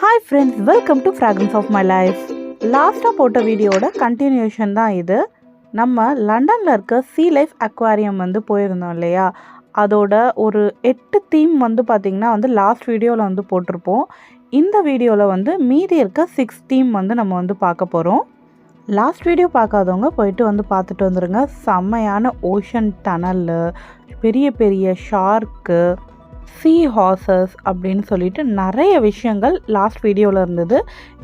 Hi friends, welcome to Fragrance of My Life. லாஸ்ட்டாக போட்ட வீடியோட கண்டினியூஷன் தான் இது. நம்ம லண்டனில் இருக்க சீ லைஃப் அக்வாரியம் போயிருந்தோம் இல்லையா, அதோட ஒரு 8 தீம் பார்த்திங்கன்னா லாஸ்ட் வீடியோவில் போட்டிருப்போம். இந்த வீடியோவில் மீதி இருக்க 6 தீம் நம்ம பார்க்க போகிறோம். லாஸ்ட் வீடியோ பார்க்காதவங்க போயிட்டு பார்த்துட்டு வந்துடுங்க. செம்மையான ஓஷன் டனல்லு, பெரிய பெரிய ஷார்க்கு, சீ ஹார்சஸ் அப்படின்னு சொல்லிட்டு நிறைய விஷயங்கள் லாஸ்ட் வீடியோவில் இருந்தது.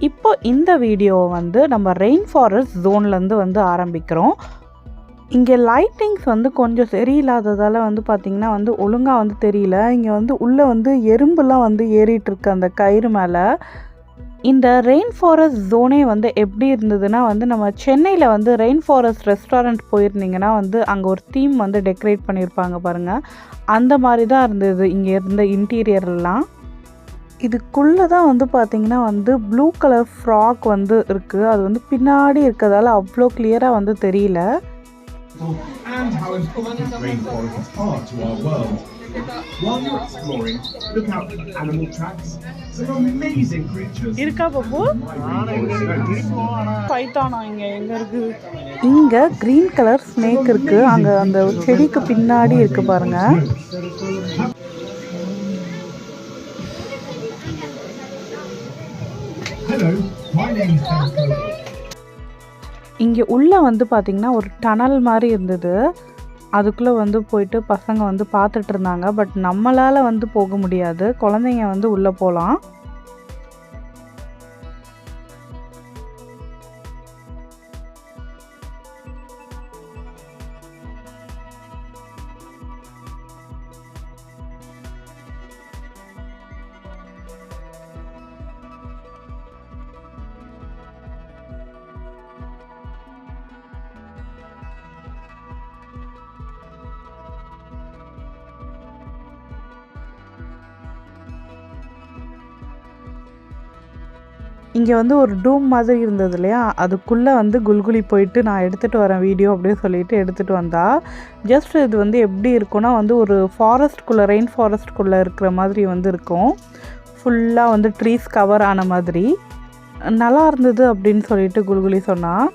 இப்போ இந்த வீடியோவை நம்ம ரெயின் ஃபாரஸ்ட் ஜோன்லேருந்து ஆரம்பிக்கிறோம். இங்கே லைட்டிங்ஸ் கொஞ்சம் சரியில்லாததால் பார்த்திங்கன்னா ஒழுங்காக தெரியல. இங்கே உள்ளே எறும்புலாம் ஏறிட்டுருக்கு அந்த கயிறு மேலே. இந்த ரெயின் ஃபாரஸ்ட் ஜோனே எப்படி இருந்ததுன்னா நம்ம சென்னையில் ரெயின் ஃபாரஸ்ட் ரெஸ்டாரண்ட் போயிருந்தீங்கன்னா அங்கே ஒரு தீம் டெக்கரேட் பண்ணியிருப்பாங்க பாருங்கள், அந்த மாதிரி தான் இருந்தது இங்கே இருந்த இன்டீரியர்லாம். இதுக்குள்ளே தான் பார்த்திங்கன்னா ப்ளூ கலர் ஃப்ராக் இருக்குது. அது பின்னாடி இருக்கிறதால அவ்வளோ கிளியராக தெரியல. And how important rainforests are to our world. While you're exploring, look out for animal tracks. Some amazing creatures. இருக்கா பாப்பு? பைத்தானா எங்க இருக்கு? இங்க கிரீன் கலர் ஸ்னேக் இருக்கு. அங்க அந்த செடிக்கு பின்னாடி இருக்கு பாருங்க. Hello, my name is Tanko. இங்கே உள்ளே பார்த்திங்கன்னா ஒரு டனல் மாதிரி இருந்தது. அதுக்குள்ளே போயிட்டு பசங்க பார்த்துட்டு இருந்தாங்க. பட் நம்மளால் போக முடியாது. குழந்தைங்க உள்ளே போகலாம். இங்கே ஒரு டூம் மாதிரி இருந்தது இல்லையா, அதுக்குள்ளே குல்குலி போயிட்டு நான் எடுத்துகிட்டு வரேன் வீடியோ அப்படின்னு சொல்லிட்டு எடுத்துகிட்டு வந்தா. ஜஸ்ட் இது எப்படி இருக்குன்னா ஒரு ஃபாரஸ்ட்குள்ளே, ரெயின் ஃபாரஸ்ட்குள்ளே இருக்கிற மாதிரி இருக்கும். ஃபுல்லாக ட்ரீஸ் கவர் ஆன மாதிரி நல்லா இருந்தது அப்படின்னு சொல்லிட்டு குல்குலி சொன்னால்.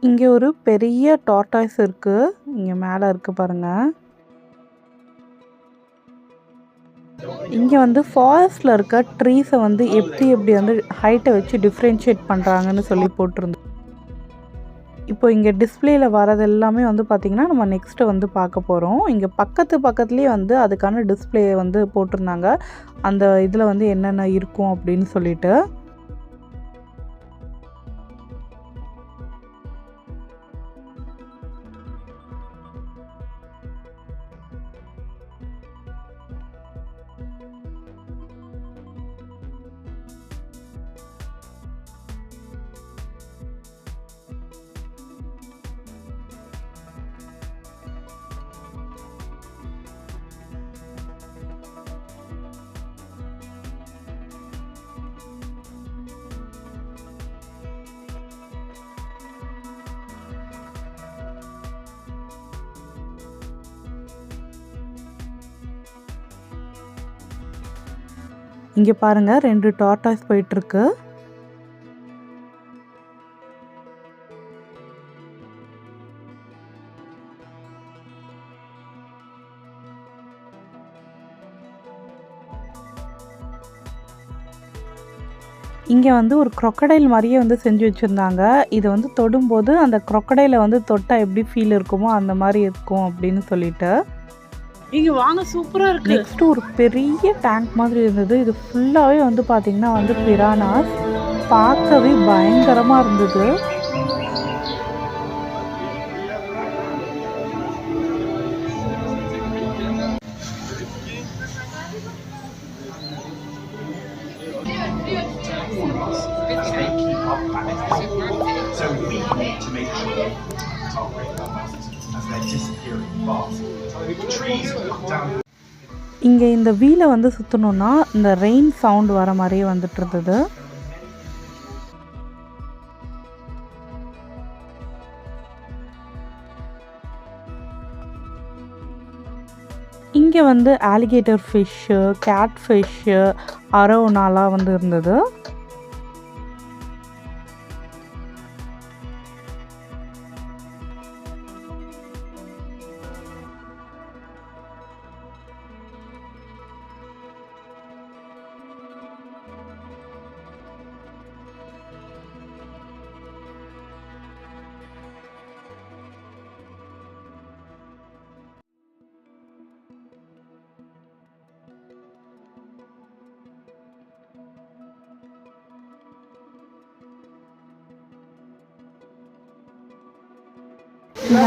இங்கே ஒரு பெரிய டார்டாய்ஸ் இருக்குது. இங்கே மேலே இருக்குது பாருங்கள். இங்கே ஃபாரஸ்டில் இருக்க ட்ரீஸை எப்படி ஹைட்டை வச்சு டிஃப்ரென்ஷியேட் பண்ணுறாங்கன்னு சொல்லி போட்டிருந்தோம். இப்போ இங்கே டிஸ்பிளேயில் வரது எல்லாமே பார்த்திங்கன்னா நம்ம நெக்ஸ்ட்டு பார்க்க போகிறோம். இங்கே பக்கத்துலேயே அதுக்கான டிஸ்பிளே போட்டிருந்தாங்க. அந்த இதில் என்னென்ன இருக்கும் அப்படின்னு சொல்லிட்டு. இங்கே பாருங்கள், 2 டார்டாய்ஸ் போயிட்டுருக்கு. இங்கே ஒரு க்ரொக்கடைல் மாதிரியே செஞ்சு வச்சுருந்தாங்க. இதை தொடும்போது அந்த க்ரொக்கடைலை தொட்டால் எப்படி ஃபீல் இருக்குமோ அந்த மாதிரி இருக்கும் அப்படின்னு சொல்லிட்டு. இங்கே வாங்க, சூப்பராக இருக்குது. நெக்ஸ்ட்டு ஒரு பெரிய டேங்க் மாதிரி இருந்தது. இது ஃபுல்லாகவே பார்த்திங்கன்னா பிரானாஸ். பார்க்கவே பயங்கரமாக இருந்தது. to all of us as they keep our planet healthy. So we need to make sure our rainforests as they're disappearing fast. Trees cut down. இங்கே இந்த வீலை வந்து சுற்றணுன்னா இந்த ரெயின் சவுண்ட் வர மாதிரியே வந்துட்டு இருந்தது. இங்கே வந்து ஆலிகேட்டர் ஃபிஷ்ஷு, கேட் ஃபிஷ்ஷு, அரோனாலாம் வந்து இருந்தது.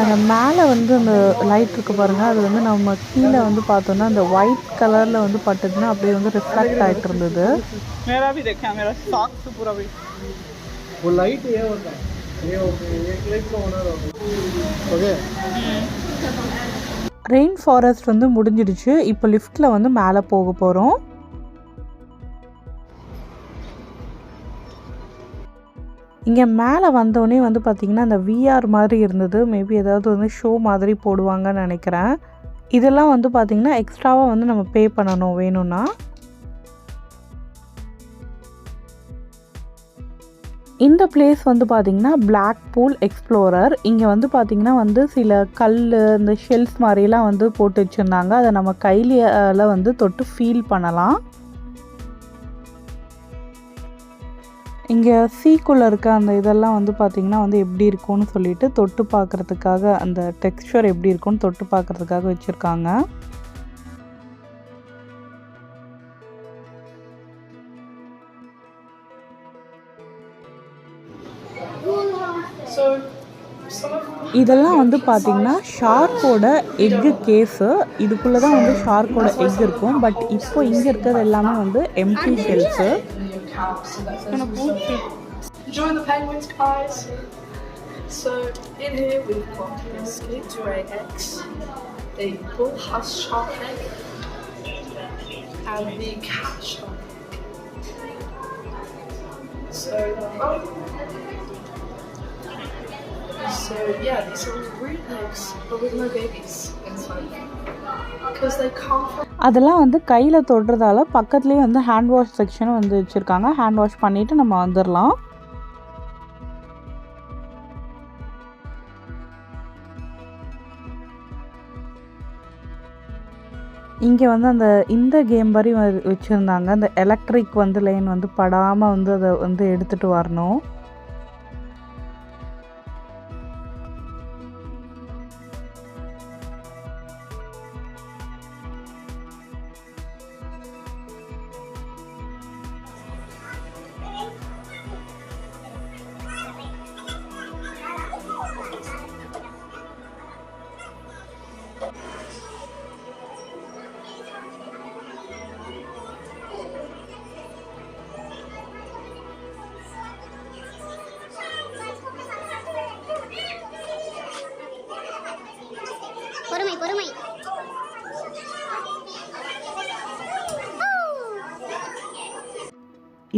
அந்த மேலே வந்து அந்த லைட் இருக்குது பாருங்கள், அது வந்து நம்ம கீழே வந்து பார்த்தோன்னா அந்த ஒயிட் கலரில் வந்து பட்டுதுன்னா அப்படியே வந்து ரிஃப்ளெக்ட் ஆகிட்டு இருந்தது. ரெயின் ஃபாரஸ்ட் வந்து முடிஞ்சிடுச்சு. இப்போ லிஃப்ட்டில் வந்து மேலே போக போகிறோம். இங்கே மேலே வந்தோடனே வந்து பார்த்திங்கன்னா அந்த விஆர் மாதிரி இருந்தது. மேபி ஏதாவது வந்து ஷோ மாதிரி போடுவாங்கன்னு நினைக்கிறேன். இதெல்லாம் வந்து பார்த்திங்கன்னா எக்ஸ்ட்ராவாக வந்து நம்ம பே பண்ணணும் வேணும்னா. இந்த பிளேஸ் வந்து பார்த்திங்கன்னா பிளாக் பூல் எக்ஸ்ப்ளோரர். இங்கே வந்து பார்த்திங்கன்னா வந்து சில கல், இந்த ஷெல்ஸ் மாதிரிலாம் வந்து போட்டு வச்சுருந்தாங்க. அதை நம்ம கையில வந்து தொட்டு ஃபீல் பண்ணலாம். இங்கே சீக்குள்ளே இருக்க அந்த இதெல்லாம் வந்து பார்த்திங்கன்னா வந்து எப்படி இருக்கும்னு சொல்லிட்டு தொட்டு பார்க்குறதுக்காக, அந்த டெக்ஸ்சர் எப்படி இருக்கும்னு தொட்டு பார்க்குறதுக்காக வச்சுருக்காங்க. இதெல்லாம் வந்து பார்த்திங்கன்னா ஷார்க்கோட எக்கு கேஸு. இதுக்குள்ளே தான் வந்து ஷார்க்கோட எக் இருக்கும். பட் இப்போ இங்கே இருக்கிறது எல்லாமே வந்து empty shells. Enjoy the penguins, guys. So in here we've got the escaped ray eggs, the bull husk shark egg, and the cat shark egg. So yeah, these are real eggs, but with no babies inside, because they come from. அதெல்லாம் வந்து கையில் தொடுறதால பக்கத்துலேயே வந்து hand wash செக்ஷனும் வந்து வச்சுருக்காங்க. Hand wash பண்ணிவிட்டு நம்ம வந்துடலாம். இங்கே வந்து இந்த கேம் மாதிரி வச்சுருந்தாங்க. அந்த எலக்ட்ரிக் வந்து லைன் வந்து படாமல் வந்து அதை வந்து எடுத்துகிட்டு வரணும். பொறுமை.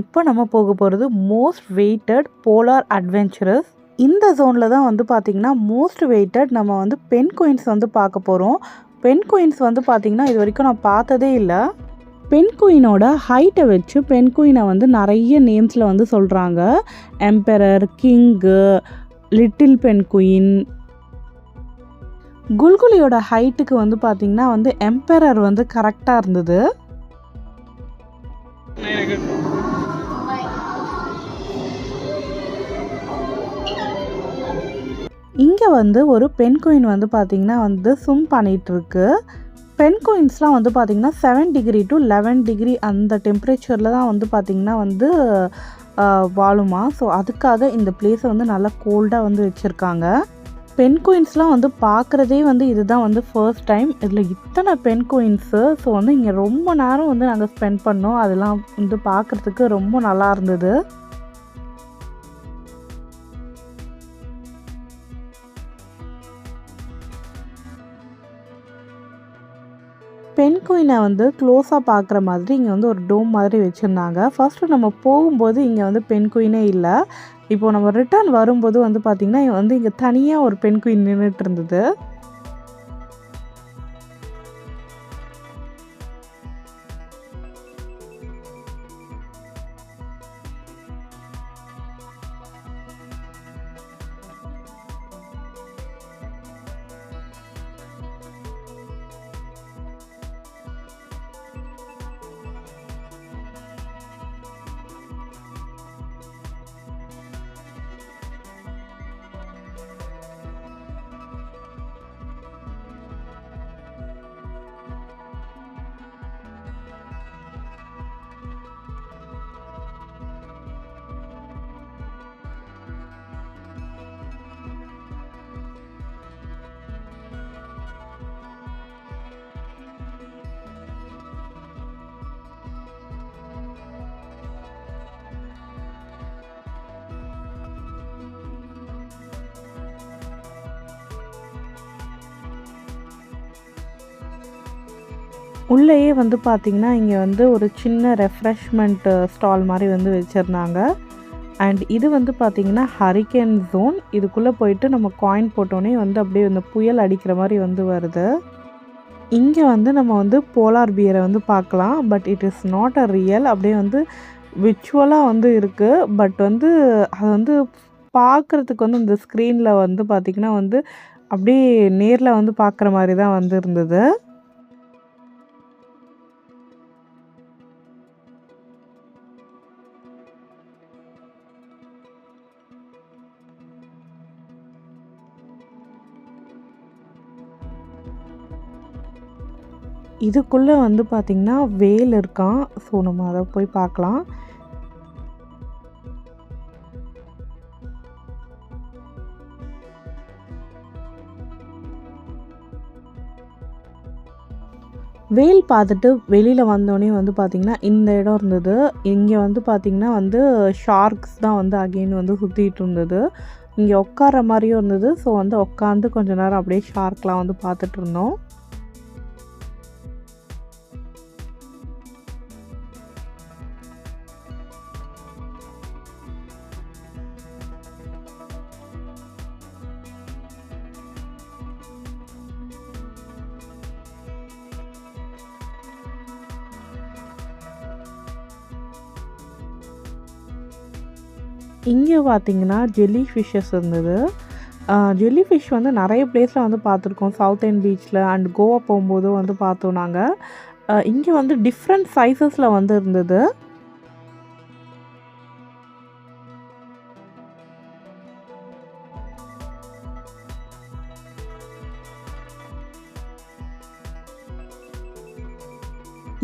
இப்போ நம்ம போக போகிறது மோஸ்ட் வெயிட்டட் போலார் அட்வென்ச்சரஸ். இந்த ஜோனில் தான் வந்து பார்த்திங்கன்னா மோஸ்ட் வெயிட்டட் நம்ம வந்து பென்குயின்ஸ் வந்து பார்க்க போகிறோம். பென்குயின்ஸ் வந்து பார்த்திங்கன்னா இது வரைக்கும் நான் பார்த்ததே இல்லை. பென்குயினோட ஹைட்டை வச்சு பென்குயினை வந்து நிறைய நேம்ஸில் வந்து சொல்கிறாங்க. Emperor, king, little penguin. குல்குலியோட ஹைட்டுக்கு வந்து பார்த்திங்கன்னா வந்து எம்பரர் வந்து கரெக்டாக இருந்தது. இங்கே வந்து ஒரு பென்குயின் வந்து பார்த்திங்கன்னா வந்து ஸ்விம் பண்ணிகிட்ருக்கு. பென்குயின்ஸ்லாம் வந்து பார்த்திங்கன்னா 7 டிகிரி டு 11 டிகிரி அந்த டெம்பரேச்சரில் தான் வந்து பார்த்திங்கன்னா வந்து வாழுமா. ஸோ அதுக்காக இந்த பிளேஸை வந்து நல்லா கோல்டாக வந்து வச்சுருக்காங்க. பென் குயின்ஸ்லாம் வந்து பார்க்குறதே வந்து இதுதான் வந்து ஃபர்ஸ்ட் டைம். இதில் இத்தனை பென் குயின்ஸு. ஸோ வந்து இங்கே ரொம்ப நேரம் வந்து நாங்கள் ஸ்பெண்ட் பண்ணோம். அதெல்லாம் வந்து பார்க்குறதுக்கு ரொம்ப நல்லா இருந்தது. பென் குயினை வந்து க்ளோஸாக பார்க்குற மாதிரி இங்கே வந்து ஒரு டோம் மாதிரி வச்சுருந்தாங்க. ஃபர்ஸ்ட்டு நம்ம போகும்போது இங்கே வந்து பென் குயினே இல்லை. இப்போது நம்ம ரிட்டர்ன் வரும்போது வந்து பார்த்திங்கன்னா வந்து இங்கே தனியாக ஒரு பென் குயின் நின்றுட்டு இருந்தது. உள்ளேயே வந்து பார்த்திங்கன்னா இங்கே வந்து ஒரு சின்ன ரெஃப்ரெஷ்மெண்ட் ஸ்டால் மாதிரி வந்து வச்சுருந்தாங்க. அண்ட் இது வந்து பார்த்திங்கன்னா ஹரிக்கேன் ஜோன். இதுக்குள்ளே போயிட்டு நம்ம காயின் போட்டோன்னே வந்து அப்படியே இந்த புயல் அடிக்கிற மாதிரி வந்து வருது. இங்கே வந்து நம்ம வந்து போலார் பியரை வந்து பார்க்கலாம். But it is not a real. அப்படியே வந்து விர்ச்சுவலாக வந்து இருக்குது. பட் வந்து அது வந்து பார்க்குறதுக்கு வந்து இந்த ஸ்க்ரீனில் வந்து பார்த்திங்கன்னா வந்து அப்படியே நேரில் வந்து பார்க்குற மாதிரி தான் வந்து இருந்தது. இதுக்குள்ளே வந்து பார்த்திங்கன்னா வேல் இருக்கான். ஸோ நம்ம அதை போய் பார்க்கலாம். வேல் பார்த்துட்டு வெளியில் வந்தோடனே வந்து பார்த்திங்கன்னா இந்த இடம் இருந்தது. இங்கே வந்து பார்த்திங்கன்னா வந்து ஷார்க்ஸ் தான் வந்து அகெயின் வந்து சுற்றிட்டு இருந்தது. இங்கே உட்கார மாதிரியும் இருந்தது. ஸோ வந்து உட்காந்து கொஞ்ச நேரம் அப்படியே ஷார்க்லாம் வந்து பார்த்துட்டு இருந்தோம். இங்கே பார்த்திங்கன்னா ஜெல்லி ஃபிஷ்ஷஸ் இருந்தது. ஜெல்லி ஃபிஷ் வந்து நிறைய பிளேஸில் வந்து பார்த்துருக்கோம். சவுத் எண்ட் பீச்சில் அண்ட் கோவா போகும்போதும் வந்து பார்த்தோம் நாங்கள். இங்கே வந்து டிஃப்ரெண்ட் சைஸஸில் வந்து இருந்தது.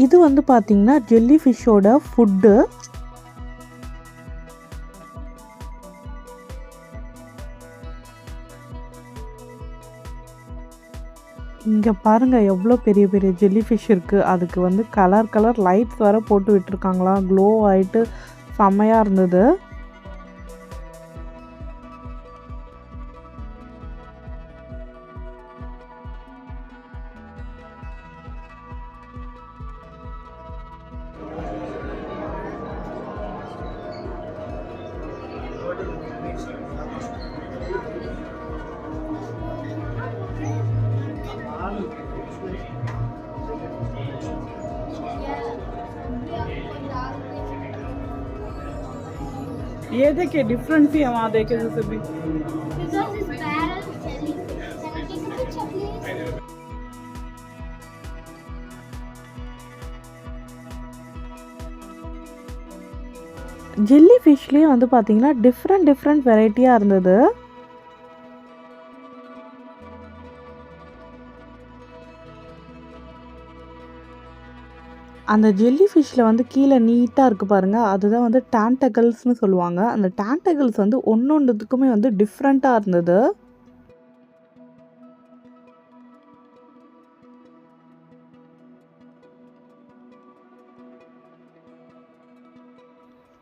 இது வந்து பார்த்திங்கன்னா ஜெல்லி ஃபிஷ்ஷோட ஃபுட்டு. இங்கே பாருங்கள் எவ்வளோ பெரிய பெரிய ஜெல்லி ஃபிஷ் இருக்குது. அதுக்கு வந்து கலர் லைட்ஸ் வேறு போட்டு விட்டுருக்காங்களா. க்ளோ ஆகிட்டு செம்மையாக இருந்தது. ये देखिए डिफरेंट सी है वहाँ देखे जैसे भी. Because this barrel is selling. Can I take a picture, please? Jelly ஃபிஷ்லேயே வந்து பார்த்திங்கன்னா டிஃப்ரெண்ட் வெரைட்டியாக இருந்தது. அந்த ஜெல்லி ஃபிஷ்ஷில் வந்து கீழே நீட்டாக இருக்குது பாருங்கள். அதுதான் வந்து டேண்டகல்ஸ்னு சொல்லுவாங்க. அந்த டேண்டகல்ஸ் வந்து ஒன்றொன்றுத்துக்குமே வந்து டிஃப்ரெண்ட்டாக இருந்தது.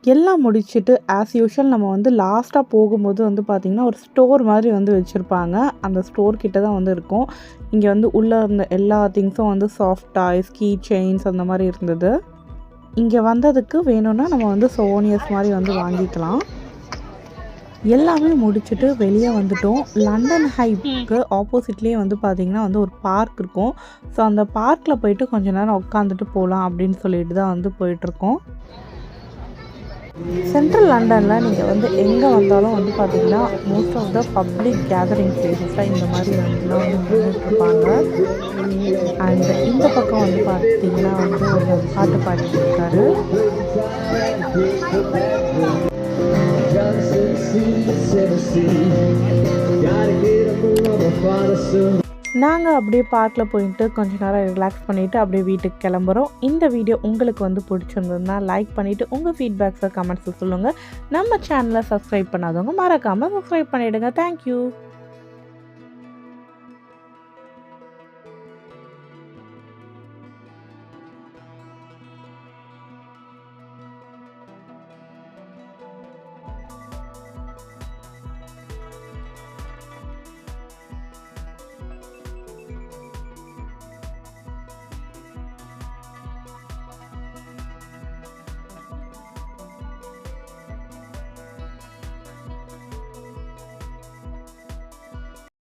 எல்லாம் முடிச்சுட்டு ஆஸ் யூஷுவல் நம்ம வந்து லாஸ்ட்டாக போகும்போது வந்து பார்த்திங்கன்னா ஒரு ஸ்டோர் மாதிரி வந்து வச்சுருப்பாங்க. அந்த ஸ்டோர் கிட்ட தான் வந்து இருக்கும். இங்கே வந்து உள்ளே இருந்த எல்லா திங்ஸும் வந்து சாஃப்ட் டாய்ஸ், கீ செயின்ஸ் அந்த மாதிரி இருந்தது. இங்கே வந்ததுக்கு வேணும்னா நம்ம வந்து சோனியர்ஸ் மாதிரி வந்து வாங்கிக்கலாம். எல்லாமே முடிச்சுட்டு வெளியே வந்துட்டோம். லண்டன் ஹைக்கு ஆப்போசிட்லேயே வந்து பார்த்திங்கன்னா வந்து ஒரு பார்க் இருக்கும். ஸோ அந்த பார்க்கில் போயிட்டு கொஞ்ச நேரம் உட்காந்துட்டு போகலாம் அப்படின்னு சொல்லிட்டு தான் வந்து போயிட்டுருக்கோம். சென்ட்ரல் லண்டனில் நீங்கள் வந்து எங்கே வந்தாலும் வந்து பார்த்திங்கன்னா most of the public gathering பிளேசஸில் இந்த மாதிரி வந்துலாம் வந்து பண்ணிட்டுருப்பாங்க. அண்ட் இந்த பக்கம் வந்து பார்த்திங்கன்னா வந்து ஒரு பாட்டு பாடிட்டு இருக்காரு. நாங்கள் அப்படியே பார்க்கில் போயிட்டு கொஞ்ச நேரம் ரிலாக்ஸ் பண்ணிவிட்டு அப்படியே வீட்டுக்கு கிளம்புறோம். இந்த வீடியோ உங்களுக்கு வந்து பிடிச்சிருந்ததுன்னா லைக் பண்ணிவிட்டு உங்கள் ஃபீட்பேக்ஸை கமெண்ட்ஸில் சொல்லுங்கள். நம்ம சேனலை சப்ஸ்கிரைப் பண்ணாதவங்க மறக்காமல் சப்ஸ்கிரைப் பண்ணிவிடுங்க. தேங்க்யூ.